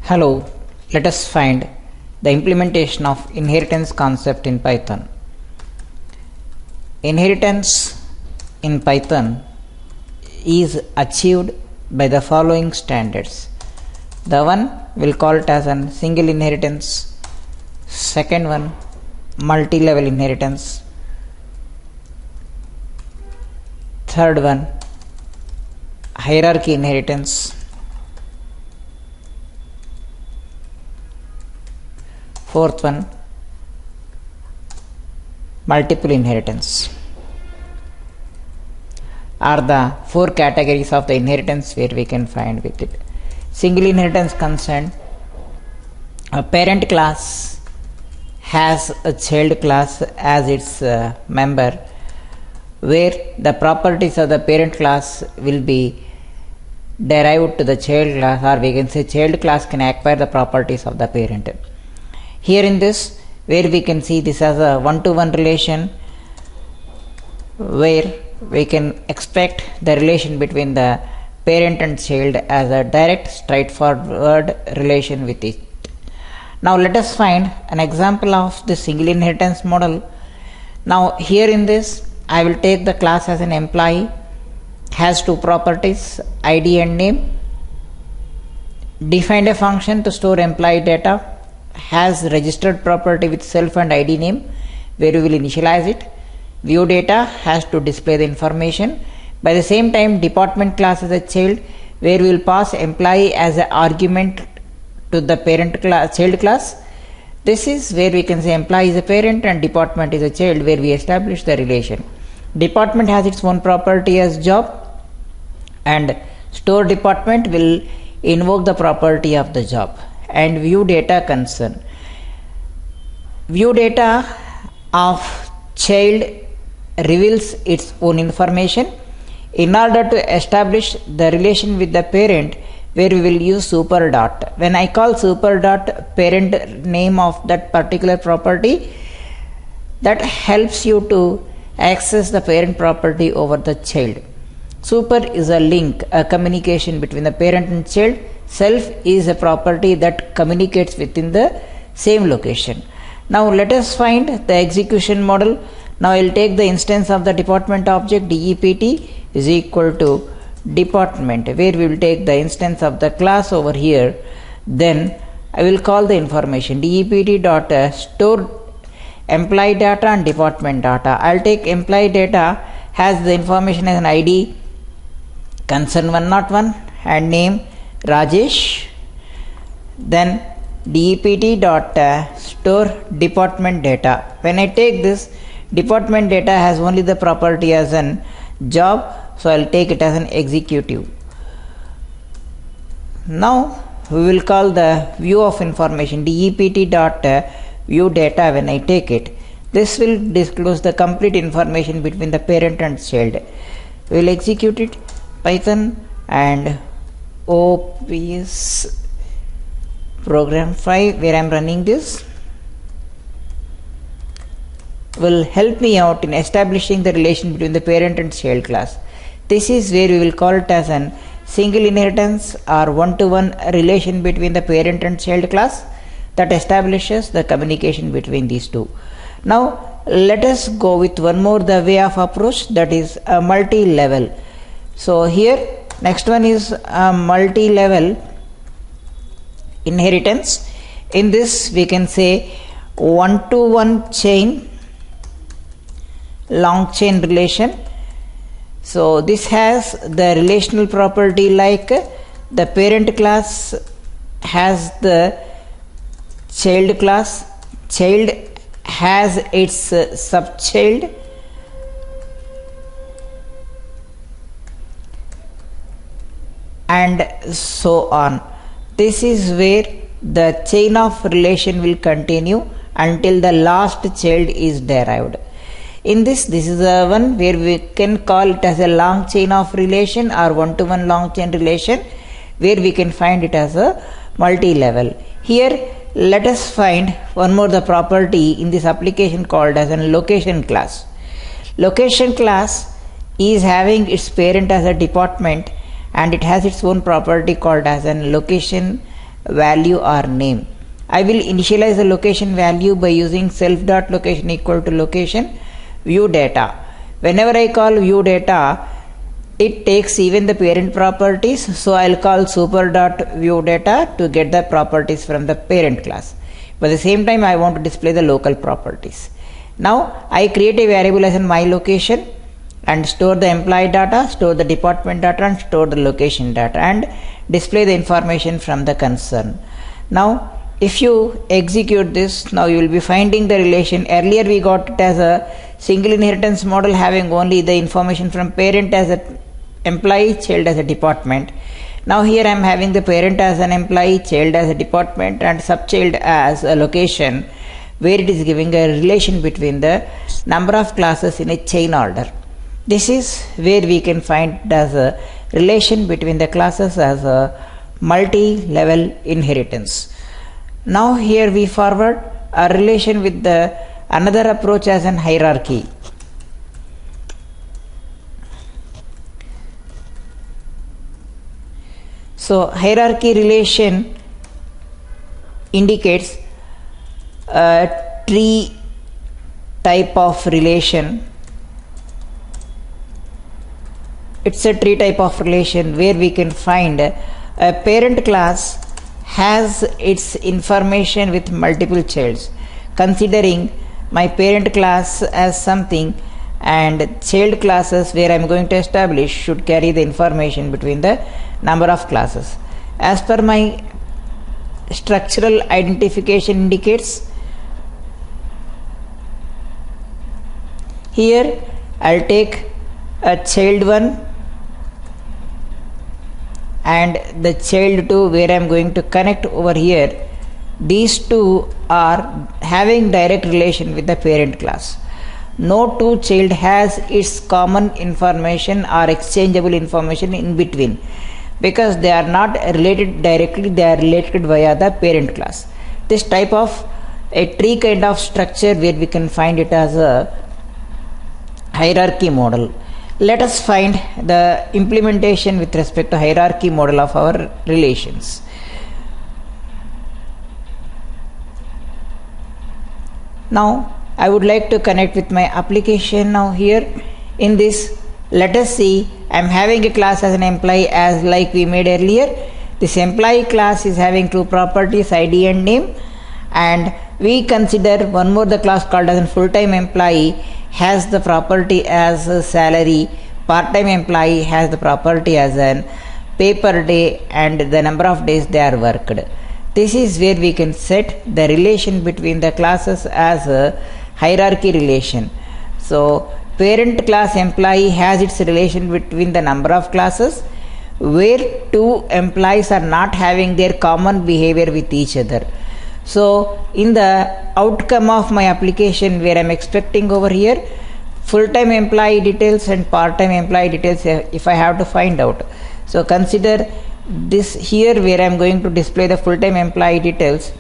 Hello, let us find the implementation of inheritance concept in Python. Inheritance in Python is achieved by the following standards. The one we'll call it as a single inheritance, second one multi-level inheritance, third one hierarchy inheritance, fourth one multiple inheritance are the four categories of the inheritance where we can find with it. Single inheritance concerned, a parent class has a child class as its member, where the properties of the parent class will be derived to the child class, or we can say child class can acquire the properties of the parent. Here in this, where we can see this as a one-to-one relation, where we can expect the relation between the parent and child as a direct, straightforward relation with it. Now let us find an example of the single inheritance model. Now here in this, I will take the class as an employee, has two properties, ID and name, defined a function to store employee data, has registered property with self and ID name, where we will initialize it. View data has to display the information. By the same time, department class is a child, where we will pass employee as an argument to the parent class, child class. This is where we can say employee is a parent and department is a child, where we establish the relation. Department has its own property as job, and store department will invoke the property of the job. And view data concern, view data of child reveals its own information. In order to establish the relation with the parent, where we will use super dot. When I call super dot parent name of that particular property, that helps you to access the parent property over the child. Super is a link, a communication between the parent and child. Self is a property that communicates within the same location. Now let us find the execution model. Now I will take the instance of the department object dept is equal to department, where we will take the instance of the class over here. Then I will call the information dept dot store employee data and department data. I will take employee data has the information as an ID concern 101 and name Rajesh. Then dept dot store department data. When I take this, department data has only the property as an job, so I will take it as an executive. Now we will call the view of information dept dot view data. When I take it, this will disclose the complete information between the parent and child. We will execute it. Python and OPS program 5, where I am running this, will help me out in establishing the relation between the parent and child class. This is where we will call it as an single inheritance or one-to-one relation between the parent and child class that establishes the communication between these two. Now let us go with one more the way of approach, that is a multi-level. So here next one is a multi-level inheritance. In this we can say one-to-one chain, long chain relation. So this has the relational property like the parent class has the child class, child has its subchild, and so on. This is where the chain of relation will continue until the last child is derived. In this is a one where we can call it as a long chain of relation or one-to-one long chain relation, where we can find it as a multi-level. Here let us find one more the property in this application called as a location class. Location class is having its parent as a department, and it has its own property called as an location value or name. I will initialize the location value by using self.location equal to location view data. Whenever I call view data, it takes even the parent properties, so I'll call super.viewData to get the properties from the parent class. But at the same time, I want to display the local properties. Now I create a variable as in my location and store the employee data, store the department data, and store the location data, and display the information from the concern. Now if you execute this, now you will be finding the relation. Earlier we got it as a single inheritance model having only the information from parent as an employee, child as a department. Now here I am having the parent as an employee, child as a department, and subchild as a location, where it is giving a relation between the number of classes in a chain order. This is where we can find it as a relation between the classes as a multi-level inheritance. Now here we forward a relation with the another approach as an hierarchy. So hierarchy relation indicates a tree type of relation. It's a tree type of relation where we can find a parent class has its information with multiple childs. Considering my parent class as something and child classes where I am going to establish should carry the information between the number of classes. As per my structural identification indicates, here I'll take a child 1 and the child 2 where I am going to connect over here. These two are having direct relation with the parent class. No two child has its common information or exchangeable information in between, because they are not related directly, they are related via the parent class. This type of a tree kind of structure where we can find it as a hierarchy model. Let us find the implementation with respect to hierarchy model of our relations. Now I would like to connect with my application. Now here in this, let us see, I am having a class as an employee as like we made earlier. This employee class is having two properties, ID and name, and we consider one more the class called as a full-time employee has the property as a salary, part-time employee has the property as an pay per day and the number of days they are worked. This is where we can set the relation between the classes as a hierarchy relation. So parent class employee has its relation between the number of classes where two employees are not having their common behavior with each other. So in the outcome of my application where I am expecting over here full-time employee details and part-time employee details if I have to find out. So consider this here where I am going to display the full-time employee details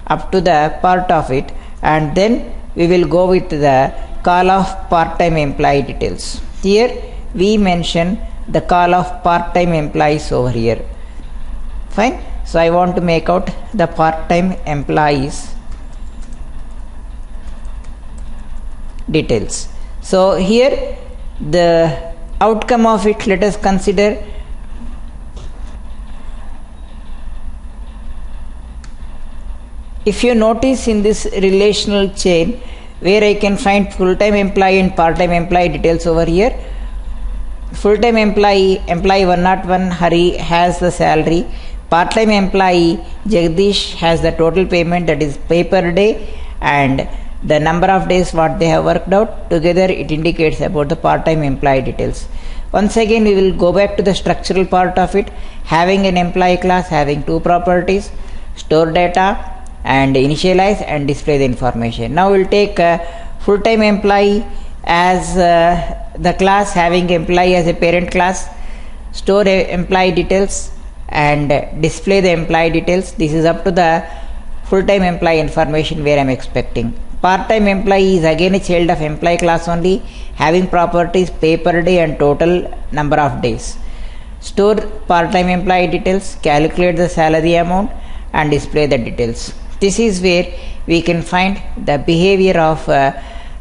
up to the part of it, and then we will go with the call of part-time employee details. Here we mention the call of part-time employees over here. Fine. So I want to make out the part-time employees details. So here the outcome of it, let us consider if you notice in this relational chain where I can find full-time employee and part-time employee details over here. Full-time employee 101 Hari has the salary. Part-time employee Jagdish has the total payment, that is pay per day, and the number of days what they have worked out. Together it indicates about the part-time employee details. Once again we will go back to the structural part of it, having an employee class having two properties, store data and initialize and display the information. Now we will take full-time employee as the class having employee as a parent class, store employee details and display the employee details. This is up to the full-time employee information where I am expecting. Part-time employee is again a child of employee class only, having properties pay per day and total number of days. Store part-time employee details, calculate the salary amount and display the details. This is where we can find the behavior of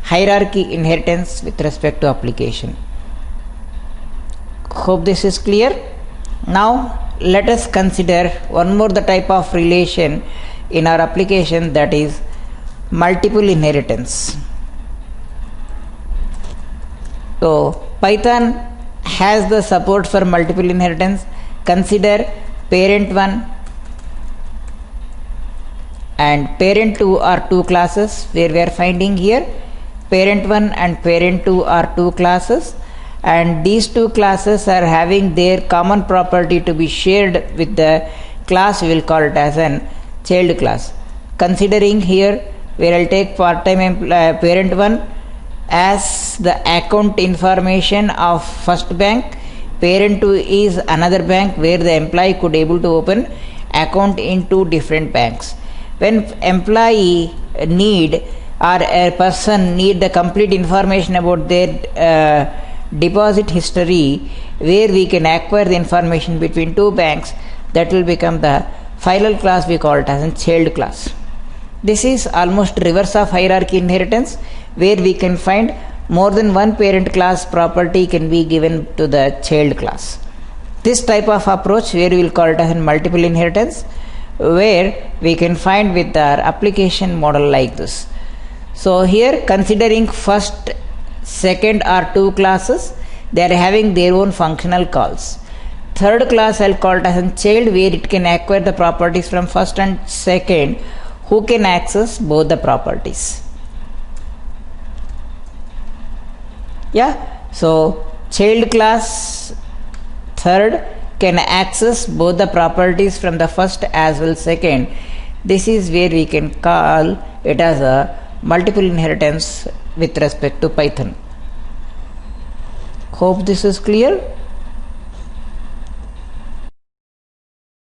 hierarchy inheritance with respect to application. Hope this is clear. Now let us consider one more the type of relation in our application, that is multiple inheritance. So Python has the support for multiple inheritance. Consider parent 1 and parent 2 are two classes, where we are finding here parent 1 and parent 2 are two classes, and these two classes are having their common property to be shared with the class we will call it as an child class. Considering here, where I'll take part-time parent 1 as the account information of first bank, parent 2 is another bank where the employee could able to open account in two different banks. When employee need or a person need the complete information about their deposit history, where we can acquire the information between two banks, that will become the final class we call it as a child class. This is almost reverse of hierarchy inheritance, where we can find more than one parent class property can be given to the child class. This type of approach, where we will call it as a multiple inheritance, where we can find with our application model like this. So here, considering first, second are two classes, they are having their own functional calls. Third class I'll call it as a child, where it can acquire the properties from first and second, who can access both the properties. Yeah, so child class third can access both the properties from the first as well second. This is where we can call it as a multiple inheritance with respect to Python. Hope this is clear.